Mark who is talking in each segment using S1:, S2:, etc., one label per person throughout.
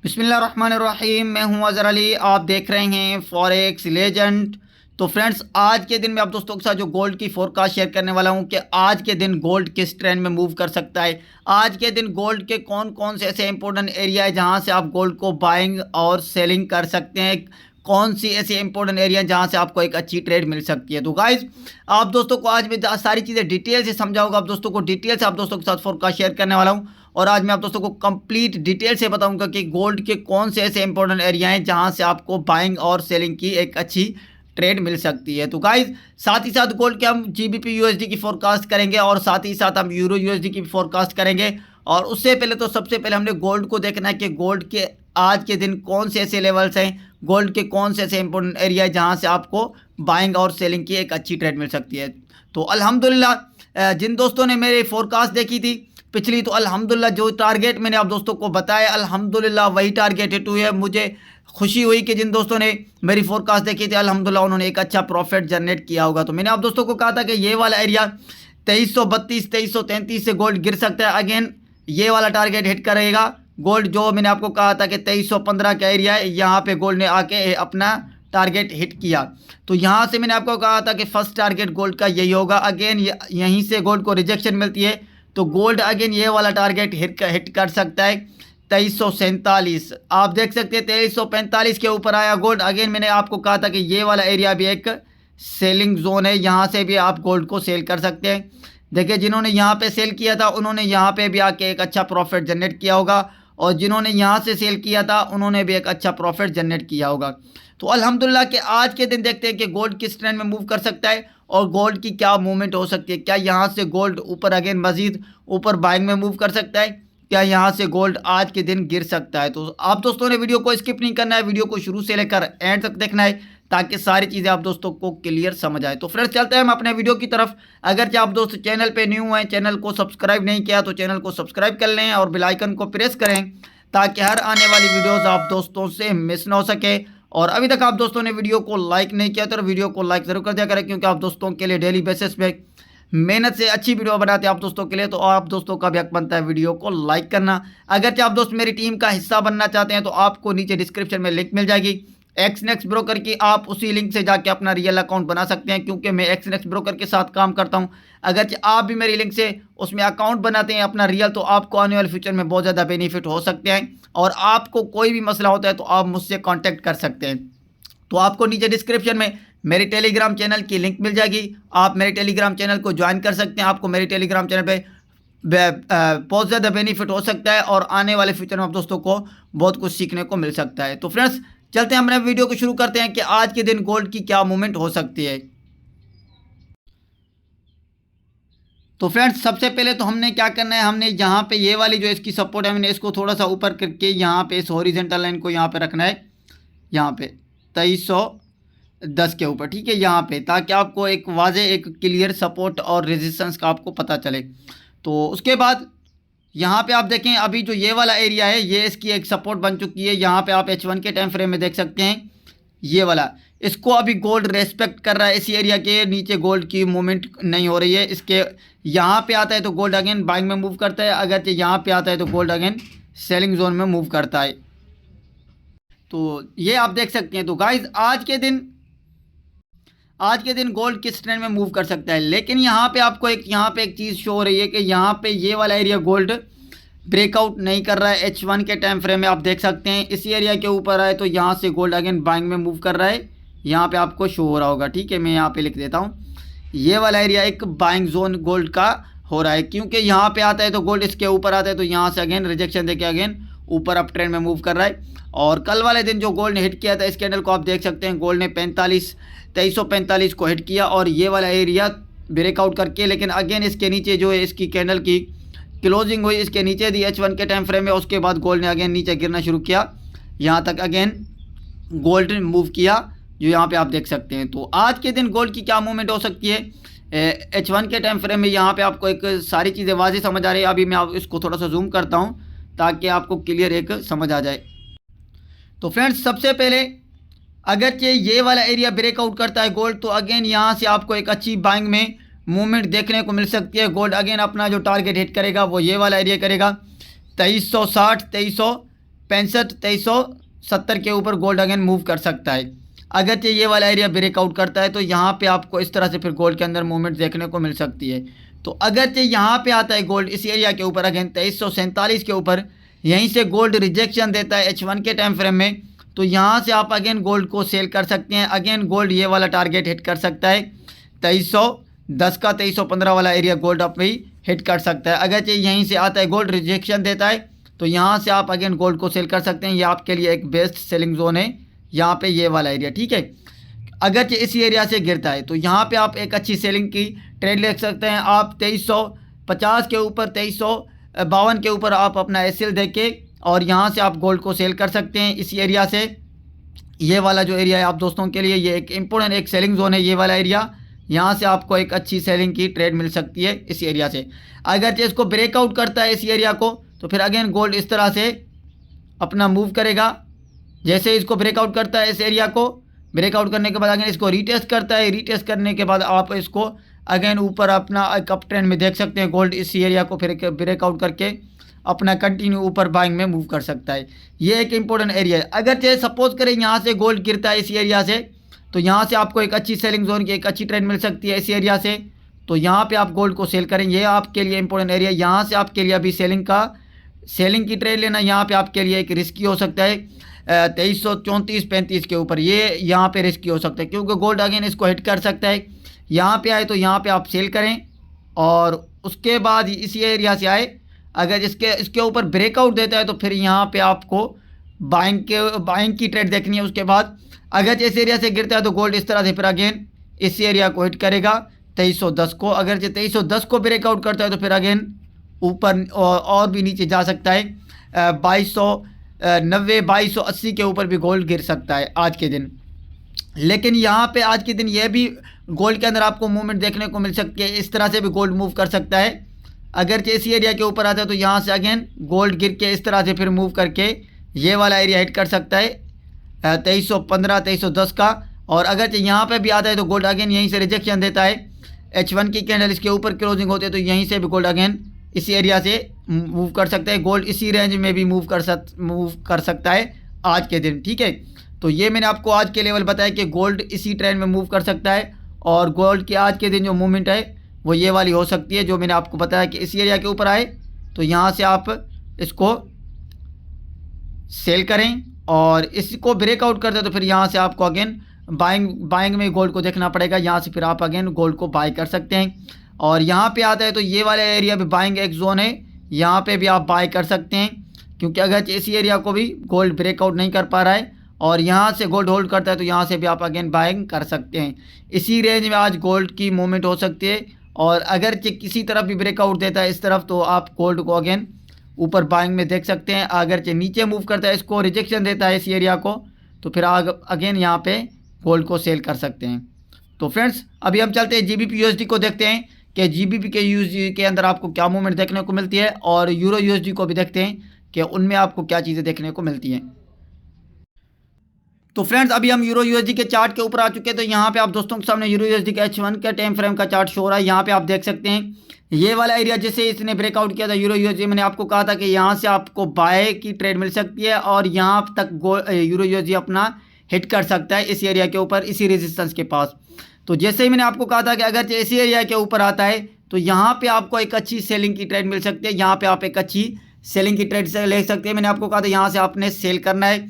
S1: बिस्मिल्लाहिर्रहमानिर्रहीम। मैं हूं अज़हर अली, आप देख रहे हैं फॉरेक्स लेजेंड। तो फ्रेंड्स, आज के दिन मैं आप दोस्तों के साथ जो गोल्ड की फोरकास्ट शेयर करने वाला हूं कि आज के दिन गोल्ड किस ट्रेंड में मूव कर सकता है। आज के दिन गोल्ड के कौन कौन से ऐसे इंपॉर्टेंट एरिया है जहां से आप गोल्ड को बाइंग और सेलिंग कर सकते हैं, कौन सी ऐसी इंपॉर्टेंट एरिया जहां से आपको एक अच्छी ट्रेड मिल सकती है। तो गाइज, आप दोस्तों को आज मैं सारी चीज़ें डिटेल से समझाऊंगा, आप दोस्तों को डिटेल से आप दोस्तों के साथ फोरकास्ट शेयर करने वाला हूं। और आज मैं आप दोस्तों को कंप्लीट डिटेल से बताऊंगा कि गोल्ड के कौन से ऐसे इंपॉर्टेंट एरिया हैं जहां से आपको बाइंग और सेलिंग की एक अच्छी ट्रेड मिल सकती है। तो गाइज, साथ ही साथ गोल्ड के हम जीबीपी यूएसडी की फोरकास्ट करेंगे और साथ ही साथ हम यूरो यूएसडी की फोरकास्ट करेंगे। और उससे पहले तो सबसे पहले हमने गोल्ड को देखना है कि गोल्ड के आज के दिन कौन से ऐसे लेवल्स हैं, गोल्ड के कौन से ऐसे इंपॉर्टेंट एरिया है जहां से आपको बाइंग और सेलिंग की एक अच्छी ट्रेड मिल सकती है। तो अल्हम्दुलिल्लाह, जिन दोस्तों ने मेरी फोरकास्ट देखी थी पिछली, तो अल्हम्दुलिल्लाह जो टारगेट मैंने आप दोस्तों को बताया अल्हम्दुलिल्लाह वही टारगेट हिट हुई है। मुझे खुशी हुई कि जिन दोस्तों ने मेरी फोरकास्ट देखी थी अल्हम्दुलिल्लाह उन्होंने एक अच्छा प्रॉफिट जनरेट किया होगा। तो मैंने आप दोस्तों को कहा था कि ये वाला एरिया 2332 2333 से गोल्ड गिर सकता है। अगेन ये वाला टारगेट हिट करेगा गोल्ड। जो मैंने आपको कहा था कि 2315 का एरिया है, यहाँ पे गोल्ड ने आके अपना टारगेट हिट किया। तो यहाँ से मैंने आपको कहा था कि फर्स्ट टारगेट गोल्ड का यही होगा। अगेन यहीं से गोल्ड को रिजेक्शन मिलती है तो गोल्ड अगेन ये वाला टारगेट हिट कर सकता है 2347। आप देख सकते हैं 2345 के ऊपर आया गोल्ड। अगेन मैंने आपको कहा था कि ये वाला एरिया भी एक सेलिंग जोन है, यहाँ से भी आप गोल्ड को सेल कर सकते हैं। देखिए, जिन्होंने यहाँ पे सेल किया था उन्होंने यहाँ पे भी आके एक अच्छा प्रॉफिट जनरेट किया होगा और जिन्होंने यहाँ से सेल किया था उन्होंने भी एक अच्छा प्रॉफिट जनरेट किया होगा। तो अल्हम्दुलिल्लाह कि आज के दिन देखते हैं कि गोल्ड किस ट्रेंड में मूव कर सकता है और गोल्ड की क्या मूवमेंट हो सकती है। क्या यहाँ से गोल्ड ऊपर अगेन मजीद ऊपर बाइंग में मूव कर सकता है, क्या यहाँ से गोल्ड आज के दिन गिर सकता है। तो आप दोस्तों ने वीडियो को स्किप नहीं करना है, वीडियो को शुरू से लेकर एंड तक देखना है ताकि सारी चीज़ें आप दोस्तों को क्लियर समझ आए। तो फ्रेंड्स, चलते हैं हम अपने वीडियो की तरफ। अगर आप दोस्त चैनल पे न्यू हैं, चैनल को सब्सक्राइब नहीं किया तो चैनल को सब्सक्राइब कर लें और बेल आइकन को प्रेस करें ताकि हर आने वाली वीडियोस आप दोस्तों से मिस ना हो सके। और अभी तक आप दोस्तों ने वीडियो को लाइक नहीं किया तो वीडियो को लाइक ज़रूर कर दिया करें, क्योंकि आप दोस्तों के लिए डेली बेसिस पे मेहनत से अच्छी वीडियो बनाते हैं आप दोस्तों के लिए। तो आप दोस्तों का भी हक बनता है वीडियो को लाइक करना। अगर आप दोस्त मेरी टीम का हिस्सा बनना चाहते हैं तो आपको नीचे डिस्क्रिप्शन में लिंक मिल जाएगी एक्सनेक्स ब्रोकर की। आप उसी लिंक से जाके अपना रियल अकाउंट बना सकते हैं, क्योंकि मैं एक्सनेक्स ब्रोकर के साथ काम करता हूं। अगर आप भी मेरी लिंक से उसमें अकाउंट बनाते हैं अपना रियल, तो आपको आने वाले फ्यूचर में बहुत ज़्यादा बेनिफिट हो सकते हैं। और आपको कोई भी मसला होता है तो आप मुझसे कॉन्टैक्ट कर सकते हैं। तो आपको नीचे डिस्क्रिप्शन में मेरे टेलीग्राम चैनल की लिंक मिल जाएगी, आप मेरे टेलीग्राम चैनल को ज्वाइन कर सकते हैं। आपको मेरे टेलीग्राम चैनल पे बहुत ज़्यादा बेनिफिट हो सकता है और आने वाले फ्यूचर में आप दोस्तों को बहुत कुछ सीखने को मिल सकता है। तो फ्रेंड्स, चलते हैं अपने वीडियो को शुरू करते हैं कि आज के दिन गोल्ड की क्या मूवमेंट हो सकती है। तो फ्रेंड्स, सबसे पहले तो हमने क्या करना है, हमने यहाँ पे ये वाली जो इसकी सपोर्ट है, हमने इसको थोड़ा सा ऊपर करके यहाँ पे इस हॉरिजॉन्टल लाइन को यहाँ पे रखना है, यहाँ पे 2310 के ऊपर, ठीक है, यहाँ पे, ताकि आपको एक वाजे एक क्लियर सपोर्ट और रेजिस्टेंस का आपको पता चले। तो उसके बाद यहाँ पे आप देखें अभी जो ये वाला एरिया है ये इसकी एक सपोर्ट बन चुकी है। यहाँ पे आप H1 के टाइम फ्रेम में देख सकते हैं ये वाला, इसको अभी गोल्ड रेस्पेक्ट कर रहा है। इसी एरिया के नीचे गोल्ड की मूवमेंट नहीं हो रही है। इसके यहाँ पे आता है तो गोल्ड अगेन बाइंग में मूव करता है, अगर यहाँ पे आता है तो गोल्ड अगेन सेलिंग जोन में मूव करता है। तो ये आप देख सकते हैं। तो गाइज, आज के दिन गोल्ड किस ट्रेंड में मूव कर सकता है। लेकिन यहाँ पे आपको एक चीज़ शो हो रही है कि यहाँ पे ये वाला एरिया गोल्ड ब्रेकआउट नहीं कर रहा है। H1 के टाइम फ्रेम में आप देख सकते हैं इसी एरिया के ऊपर आए तो यहाँ से गोल्ड अगेन बाइंग में मूव कर रहा है। यहाँ पे आपको शो हो रहा होगा, ठीक है, मैं यहाँ पे लिख देता हूँ। ये वाला एरिया एक बाइंग जोन गोल्ड का हो रहा है, क्योंकि यहाँ पे आता है तो गोल्ड इसके ऊपर आता है तो यहाँ से अगेन रिजेक्शन देके अगेन ऊपर अप ट्रेंड में मूव कर रहा है। और कल वाले दिन जो गोल्ड ने हिट किया था इस कैंडल को आप देख सकते हैं, गोल्ड ने 2345 को हिट किया और ये वाला एरिया ब्रेकआउट करके, लेकिन अगेन इसके नीचे जो है इसकी कैंडल की क्लोजिंग हुई इसके नीचे दी H1 के टाइम फ्रेम में। उसके बाद गोल्ड ने अगेन नीचे गिरना शुरू किया, यहाँ तक अगेन गोल्ड ने मूव किया जो यहाँ पे आप देख सकते हैं। तो आज के दिन गोल्ड की क्या मूवमेंट हो सकती है H1 के टाइम फ्रेम में, यहाँ पे आपको एक सारी चीज़ें वाज़ेह समझ आ रही है। अभी मैं इसको थोड़ा सा जूम करता हूँ ताकि आपको क्लियर एक समझ आ जाए। तो फ्रेंड्स, सबसे पहले अगर ये वाला एरिया ब्रेकआउट करता है गोल्ड, तो अगेन यहाँ से आपको एक अच्छी बाइंग में मूवमेंट देखने को मिल सकती है। गोल्ड अगेन अपना जो टारगेट हिट करेगा वो ये वाला एरिया करेगा 2360 65,2370 के ऊपर गोल्ड अगेन मूव कर सकता है। अगर ये वाला एरिया ब्रेकआउट करता है तो यहाँ पे आपको इस तरह से फिर गोल्ड के अंदर मूवमेंट देखने को मिल सकती है। तो अगर यहाँ पे आता है गोल्ड इस एरिया के ऊपर अगेन 2347 के ऊपर, यहीं से गोल्ड रिजेक्शन देता है H1 के टाइम फ्रेम में, तो यहाँ से आप अगेन गोल्ड को सेल कर सकते हैं। अगेन गोल्ड ये वाला टारगेट हिट कर सकता है 2310 का 2315 वाला एरिया गोल्ड आप भी हिट कर सकता है। अगर यहीं से आता है गोल्ड रिजेक्शन देता है तो यहाँ से आप अगेन गोल्ड को सेल कर सकते हैं। ये आपके लिए एक बेस्ट सेलिंग जोन है यहाँ पे ये वाला एरिया, ठीक है। अगर इसी एरिया से गिरता है तो यहाँ पे आप एक अच्छी सेलिंग की ट्रेड ले सकते हैं। आप 2350 के ऊपर 2352 के ऊपर आप अपना एसएल दे के और यहाँ से आप गोल्ड को सेल कर सकते हैं इसी एरिया से। ये वाला जो एरिया है आप दोस्तों के लिए ये एक इम्पोर्टेंट एक सेलिंग जोन है ये वाला एरिया। यहाँ से आपको एक अच्छी सेलिंग की ट्रेड मिल सकती है इस एरिया से। अगर इसको ब्रेकआउट करता है इस एरिया को तो फिर अगेन गोल्ड इस तरह से अपना मूव करेगा। जैसे इसको ब्रेकआउट करता है इस एरिया को, ब्रेकआउट करने के बाद अगेन इसको रीटेस्ट करता है। रीटेस्ट करने के बाद आप इसको अगेन ऊपर अपना एक अप ट्रेंड में देख सकते हैं। गोल्ड इस एरिया को फिर ब्रेकआउट करके अपना कंटिन्यू ऊपर बाइंग में मूव कर सकता है। ये एक इंपॉर्टेंट एरिया है। अगर चाहे सपोज करें यहाँ से गोल्ड गिरता है इस एरिया से तो यहाँ से आपको एक अच्छी सेलिंग जोन की एक अच्छी ट्रेंड मिल सकती है इस एरिया से। तो यहाँ पे आप गोल्ड को सेल करें, ये आपके लिए इंपॉर्टेंट एरिया। यहाँ से आपके लिए अभी सेलिंग की ट्रेड लेना यहाँ पे आपके लिए एक रिस्की हो सकता है 2334-35 के ऊपर। ये यहाँ पे रिस्की हो सकता है क्योंकि गोल्ड अगेन इसको हिट कर सकता है। यहाँ पे आए तो यहाँ पे आप सेल करें और उसके बाद इसी एरिया से आए अगर इसके ऊपर ब्रेकआउट देता है तो फिर यहाँ पे आपको बाइंग की ट्रेड देखनी है। उसके बाद अगर इस एरिया से गिरता है तो गोल्ड इस तरह से फिर अगेन इस एरिया को हिट करेगा 2310 को। अगर 2310 को ब्रेकआउट करता है तो फिर अगेन ऊपर और भी नीचे जा सकता है 2280 के ऊपर भी गोल्ड गिर सकता है आज के दिन। लेकिन यहाँ पे आज के दिन ये भी गोल्ड के अंदर आपको मूवमेंट देखने को मिल सकती है। इस तरह से भी गोल्ड मूव कर सकता है। अगर इसी एरिया के ऊपर आता है तो यहाँ से अगेन गोल्ड गिर के इस तरह से फिर मूव करके ये वाला एरिया हिट कर सकता है 2315-2310 का। और अगर यहाँ पे भी आता है तो गोल्ड अगेन यहीं से रिजेक्शन देता है। H1 की कैंडल इसके ऊपर क्लोजिंग होती है तो यहीं से भी गोल्ड अगेन इसी एरिया से मूव कर सकता है। गोल्ड इसी रेंज में भी मूव कर सकता है आज के दिन, ठीक है। तो ये मैंने आपको आज के लेवल बताया कि गोल्ड इसी ट्रेंड में मूव कर सकता है और गोल्ड की आज के दिन जो मूवमेंट है वो ये वाली हो सकती है जो मैंने आपको बताया कि इसी एरिया के ऊपर आए तो यहाँ से आप इसको सेल करें और इसको ब्रेकआउट करते तो फिर यहाँ से आपको अगेन बाइंग में गोल्ड को देखना पड़ेगा। यहाँ से फिर आप अगेन गोल्ड को बाय कर सकते हैं। और यहाँ पे आता है तो ये वाला एरिया भी बाइंग एक जोन है, यहाँ पे भी आप बाय कर सकते हैं क्योंकि अगर इसी एरिया को भी गोल्ड ब्रेकआउट नहीं कर पा रहा है और यहाँ से गोल्ड होल्ड करता है तो यहाँ से भी आप अगेन बाइंग कर सकते हैं। इसी रेंज में आज गोल्ड की मूवमेंट हो सकती है और अगर किसी तरफ भी ब्रेकआउट देता है इस तरफ तो आप गोल्ड को अगेन ऊपर बाइंग में देख सकते हैं। अगर नीचे मूव करता है इसको रिजेक्शन देता है इस एरिया को तो फिर अगेन यहाँ पे गोल्ड को सेल कर सकते हैं। तो फ्रेंड्स अभी हम चलते हैं GBP USD को देखते हैं कि GBP के USD के अंदर आपको क्या मूवमेंट देखने को मिलती है और यूरो USD को भी देखते हैं कि उनमें आपको क्या चीज़ें देखने को मिलती हैं। तो फ्रेंड्स अभी हम यूरो USD के चार्ट के ऊपर आ चुके हैं। तो यहाँ पे आप दोस्तों के सामने यूरो USD का H1 का टाइम फ्रेम का चार्ट शो हो रहा है। यहाँ पे आप देख सकते हैं ये वाला एरिया जैसे इसने ब्रेकआउट किया था यूरो USD, मैंने आपको कहा था कि यहाँ से आपको बाय की ट्रेड मिल सकती है और यहाँ तक यूरो USD अपना हिट कर सकता है इस एरिया के ऊपर इसी रेजिस्टेंस के पास। तो जैसे ही मैंने आपको कहा था कि अगर इसी एरिया के ऊपर आता है तो यहाँ पे आपको एक अच्छी सेलिंग की ट्रेड मिल सकती है। यहाँ पे आप एक अच्छी सेलिंग की ट्रेड से ले सकते हैं। मैंने आपको कहा था यहाँ से आपने सेल करना है।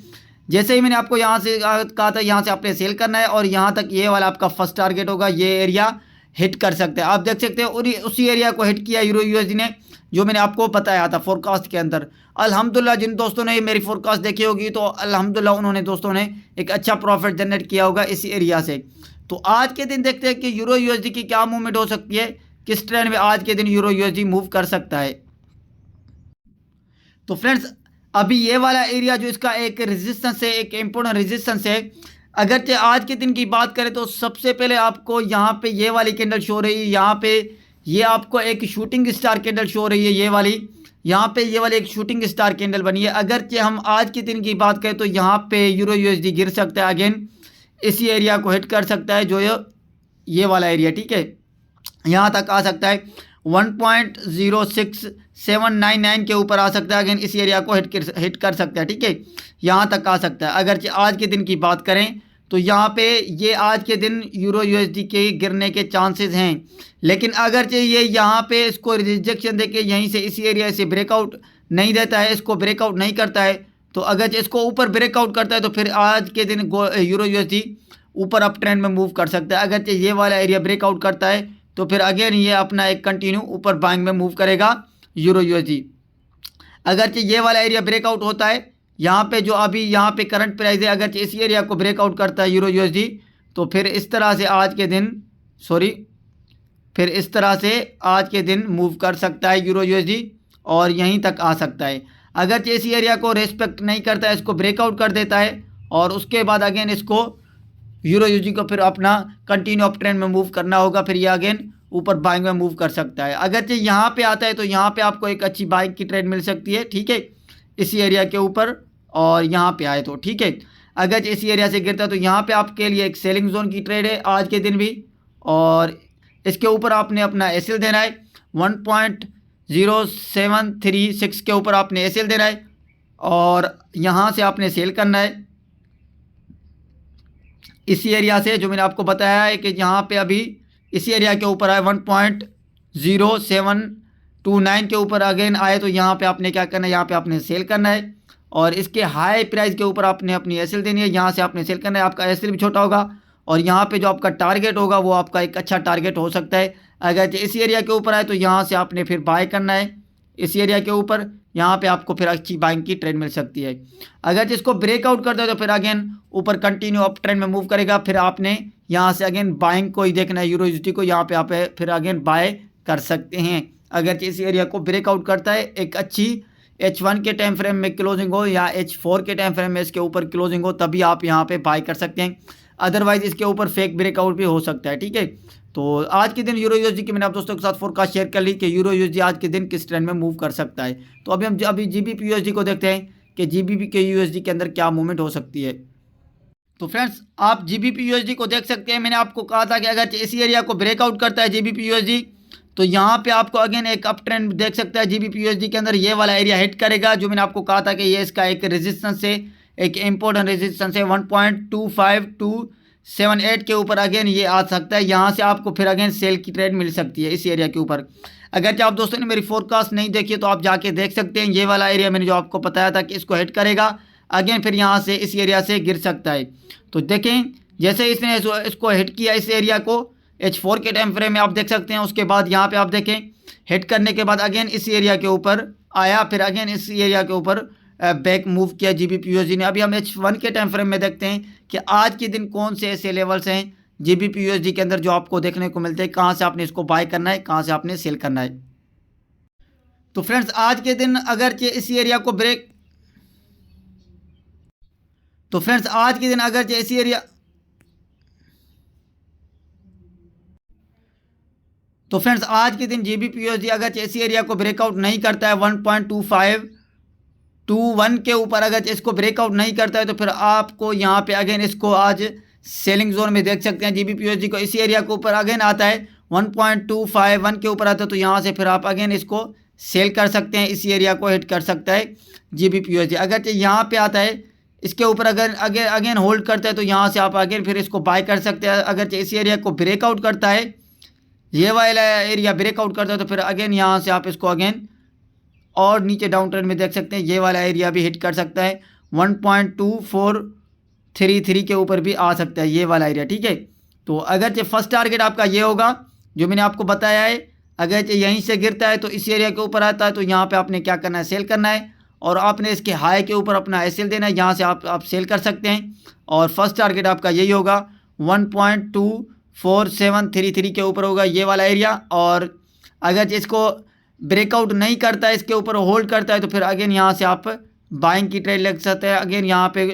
S1: जैसे ही मैंने आपको यहाँ से कहा था यहाँ से आपने सेल करना है और यहाँ तक ये वाला आपका फर्स्ट टारगेट होगा, ये एरिया हिट कर सकते हैं। आप देख सकते हैं उसी एरिया को हिट किया यूरो USD ने जो मैंने आपको बताया था फोरकास्ट के अंदर। अल्हम्दुलिल्लाह जिन दोस्तों ने मेरी फोरकास्ट देखी होगी तो अल्हम्दुलिल्लाह उन्होंने दोस्तों ने एक अच्छा प्रॉफिट जनरेट किया होगा इस एरिया से। तो आज के दिन देखते हैं कि यूरो USD की क्या मूवमेंट हो सकती है, किस ट्रेंड में आज के दिन यूरो USD मूव कर सकता है। तो फ्रेंड्स अभी ये वाला एरिया जो इसका एक रेजिस्टेंस है, एक इम्पोर्टेंट रेजिस्टेंस है। अगर आज के दिन की बात करें तो सबसे पहले आपको यहाँ पे ये वाली कैंडल शो रही है, यहाँ पे ये आपको एक शूटिंग स्टार कैंडल शो रही है, ये वाली यहाँ पे ये वाली एक शूटिंग स्टार कैंडल बनी है। अगर हम आज के दिन की बात करें तो यहाँ पे यूरो USD गिर सकता है, अगेन इसी एरिया को हिट कर सकता है जो ये वाला एरिया, ठीक है, यहाँ तक आ सकता है। 1.06799 के ऊपर आ सकता है। अगेन इस एरिया को हिट कर सकता है, ठीक है, यहाँ तक आ सकता है। अगर आज के दिन की बात करें तो यहाँ पे ये आज के दिन यूरो यूएसडी के गिरने के चांसेस हैं, लेकिन अगर ये यहाँ पे इसको रिजेक्शन देके यहीं से इसी एरिया से ब्रेकआउट नहीं देता है, इसको ब्रेकआउट नहीं करता है, तो अगर इसको ऊपर ब्रेकआउट करता है तो फिर आज के दिन यूरो यूएसडी ऊपर अप ट्रेंड में मूव कर सकता है। अगर ये वाला एरिया ब्रेकआउट करता है तो फिर अगेन ये अपना एक कंटिन्यू ऊपर बाइंग में मूव करेगा यूरो यूएसडी। अगर ये वाला एरिया ब्रेकआउट होता है, यहाँ पे जो अभी यहाँ पे करंट प्राइस है, अगर इस एरिया को ब्रेकआउट करता है यूरो यूएसडी, तो फिर इस तरह से आज के दिन मूव कर सकता है यूरो यूएसडी और यहीं तक आ सकता है। अगर इस एरिया को रेस्पेक्ट नहीं करता है, इसको ब्रेकआउट कर देता है और उसके बाद अगेन इसको यूरो यूएसडी को फिर अपना कंटिन्यू अप ट्रेंड में मूव करना होगा, फिर ये अगेन ऊपर बाइंग में मूव कर सकता है। अगर ये यहाँ पे आता है तो यहाँ पे आपको एक अच्छी बाइंग की ट्रेड मिल सकती है, ठीक है, इसी एरिया के ऊपर, और यहाँ पे आए तो ठीक है। अगर इसी एरिया से गिरता है तो यहाँ पे आपके लिए एक सेलिंग जोन की ट्रेड है आज के दिन भी, और इसके ऊपर आपने अपना एसएल देना है 1.0736 के ऊपर आपने एसएल देना है और यहाँ से आपने सेल करना है इसी एरिया से, जो मैंने आपको बताया है कि यहाँ पे अभी इसी एरिया के ऊपर आए 1.0729 के ऊपर अगेन आए तो यहाँ पे आपने क्या करना है, यहाँ पे आपने सेल करना है और इसके हाई प्राइस के ऊपर आपने अपनी एसएल देनी है, यहाँ से आपने सेल करना है। आपका एसएल भी छोटा होगा और यहाँ पे जो आपका टारगेट होगा वो आपका एक अच्छा टारगेट हो सकता है। अगर इसी एरिया के ऊपर आए तो यहाँ से आपने फिर बाय करना है इसी एरिया के ऊपर, यहाँ पे आपको फिर अच्छी बाइंग की ट्रेंड मिल सकती है। अगर इसको ब्रेकआउट कर दे तो फिर अगेन ऊपर कंटिन्यू अप ट्रेंड में मूव करेगा, फिर आपने यहाँ से अगेन बाइंग को ही देखना है यूरो यूएसडी को, यहाँ पे आप फिर अगेन बाय कर सकते हैं। अगर इस एरिया को ब्रेकआउट करता है, एक अच्छी H1 के टाइम फ्रेम में क्लोजिंग हो या H4 के टाइम फ्रेम में इसके ऊपर क्लोजिंग हो, तभी आप यहाँ पे बाय कर सकते हैं, अदरवाइज इसके ऊपर फेक ब्रेकआउट भी हो सकता है, ठीक है। तो आज के दिन यूरो यूएसडी की मैंने आप दोस्तों के साथ फोरकास्ट शेयर कर ली कि यूरो यूएसडी आज के दिन किस ट्रेंड में मूव कर सकता है। तो अभी हम जीबीपी यूएसडी को देखते हैं कि जीबीपी के यूएसडी के अंदर क्या मूवमेंट हो सकती है। तो फ्रेंड्स आप जीबीपी यूएसडी को देख सकते हैं, मैंने आपको कहा था कि अगर इसी एरिया को ब्रेकआउट करता है जीबीपी यूएसडी तो यहाँ पे आपको अगेन एक अप ट्रेंड देख सकता है जीबीपी यूएसडी के अंदर। ये वाला एरिया हिट करेगा, जो मैंने आपको कहा था कि ये इसका एक रेजिस्टेंस है, एक इम्पोर्टेंट रेजिस्टेंस है 1.25278 के ऊपर अगेन ये आ सकता है। यहाँ से आपको फिर अगेन सेल की ट्रेड मिल सकती है इस एरिया के ऊपर। अगर आप दोस्तों ने मेरी फोरकास्ट नहीं देखी तो आप जाके देख सकते हैं। ये वाला एरिया मैंने जो आपको बताया था कि इसको हिट करेगा, अगेन फिर यहाँ से इस एरिया से गिर सकता है। तो देखें जैसे इसने इसको हिट किया इस एरिया को H4 के टाइम फ्रेम में आप देख सकते हैं, उसके बाद यहाँ पे आप देखें हिट करने के बाद अगेन इस एरिया के ऊपर आया, फिर अगेन इस एरिया के ऊपर बैक मूव किया जीबीपी यूएसडी ने। अभी हम H1 के टाइम फ्रेम में देखते हैं कि आज के दिन कौन से ऐसे लेवल्स हैं जीबीपी यूएसडी के अंदर जो आपको देखने को मिलते हैं, कहाँ से आपने इसको बाय करना है, कहाँ से आपने सेल करना है। तो फ्रेंड्स आज के दिन अगर इस एरिया को ब्रेक तो फ्रेंड्स आज के दिन अगर इसी एरिया तो फ्रेंड्स आज के दिन जीबीपी यूएसडी अगर इसी एरिया को ब्रेकआउट नहीं करता है 1.2521 के ऊपर, अगर इसको ब्रेकआउट नहीं करता है तो फिर आपको यहाँ पे अगेन इसको आज सेलिंग जोन में देख सकते हैं। जीबीपी यूएसडी को इसी एरिया के ऊपर अगेन आता है 1.251 के ऊपर आता है तो यहाँ से फिर आप अगेन इसको सेल कर सकते हैं, इसी एरिया को हिट कर सकता है जीबीपी यूएसडी। अगर यहाँ पे आता है इसके ऊपर अगर अगेन होल्ड करता है तो यहाँ से आप अगेन फिर इसको बाय कर सकते हैं। अगर इस एरिया को ब्रेकआउट करता है, ये वाला एरिया ब्रेकआउट करता है तो फिर अगेन यहाँ से आप इसको अगेन और नीचे डाउन ट्रेंड में देख सकते हैं, ये वाला एरिया भी हिट कर सकता है 1.2433 के ऊपर भी आ सकता है ये वाला एरिया, ठीक है। तो अगर फर्स्ट टारगेट आपका ये होगा जो मैंने आपको बताया है, अगर यहीं से गिरता है तो इस एरिया के ऊपर आता है तो यहाँ पे आपने क्या करना है, सेल करना है और आपने इसके हाई के ऊपर अपना एसएल देना है, यहाँ से आप सेल कर सकते हैं। और फर्स्ट टारगेट आपका यही होगा 1.24733 के ऊपर होगा ये वाला एरिया। और अगर इसको ब्रेकआउट नहीं करता है, इसके ऊपर होल्ड करता है तो फिर अगेन यहाँ से आप बाइंग की ट्रेड लग सकते हैं। अगेन यहाँ पे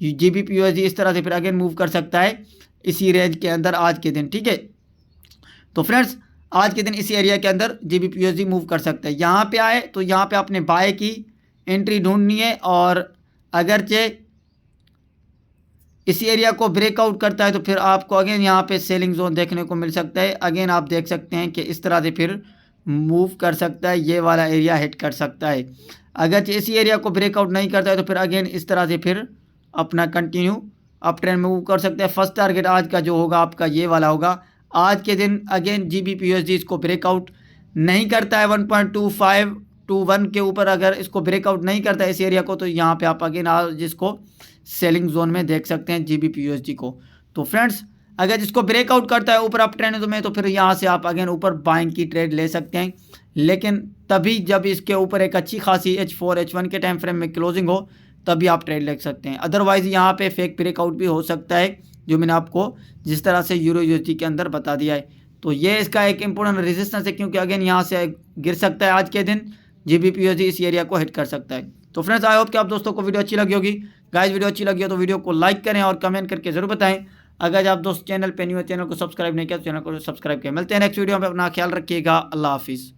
S1: जीबीपी यूएसडी इस तरह से फिर अगेन मूव कर सकता है इसी रेंज के अंदर आज के दिन, ठीक है। तो फ्रेंड्स आज के दिन इसी एरिया के अंदर जीबीपी यूएसडी मूव कर सकता है। यहाँ पे आए तो यहाँ पे आपने बाय की एंट्री ढूंढनी है और अगरचे इसी एरिया को ब्रेकआउट करता है तो फिर आपको अगेन यहाँ पे सेलिंग जोन देखने को मिल सकता है। अगेन आप देख सकते हैं कि इस तरह से फिर मूव कर सकता है, ये वाला एरिया हिट कर सकता है। अगर इसी एरिया को ब्रेकआउट नहीं करता है तो फिर अगेन इस तरह से फिर अपना कंटिन्यू अप ट्रेंड में मूव कर सकते हैं। फर्स्ट टारगेट आज का जो होगा आपका ये वाला होगा। आज के दिन अगेन GBP/USD इसको ब्रेकआउट नहीं करता है 1.2521 के ऊपर, अगर इसको ब्रेकआउट नहीं करता है इस एरिया को, तो यहाँ पे आप अगेन आज जिसको सेलिंग जोन में देख सकते हैं GBP/USD को। तो फ्रेंड्स अगर जिसको ब्रेकआउट करता है ऊपर अप ट्रेंड में, तो फिर यहाँ से आप अगेन ऊपर बाइंग की ट्रेड ले सकते हैं, लेकिन तभी जब इसके ऊपर एक अच्छी खासी H4 H1 के टाइम फ्रेम में क्लोजिंग हो तभी आप ट्रेड ले सकते हैं। अदरवाइज़ यहाँ पे फेक ब्रेकआउट भी हो सकता है, जो मैंने आपको जिस तरह से EUR/USD के अंदर बता दिया है। तो ये इसका एक इंपॉर्टेंट रेजिस्टेंस है, क्योंकि अगेन यहाँ से गिर सकता है आज के दिन GBP/USD इस एरिया को हिट कर सकता है। तो फ्रेंड्स आई होप कि आप दोस्तों को वीडियो अच्छी लगी होगी। गाइस वीडियो अच्छी लगी हो तो वीडियो को लाइक करें और कमेंट करके जरूर बताएं। अगर आप दोस्त चैनल पे न्यू है, चैनल को सब्सक्राइब नहीं किया तो चैनल को सब्सक्राइब करें। मिलते हैं नेक्स्ट वीडियो में, अपना ख्याल रखिएगा। अल्लाह हाफिज़।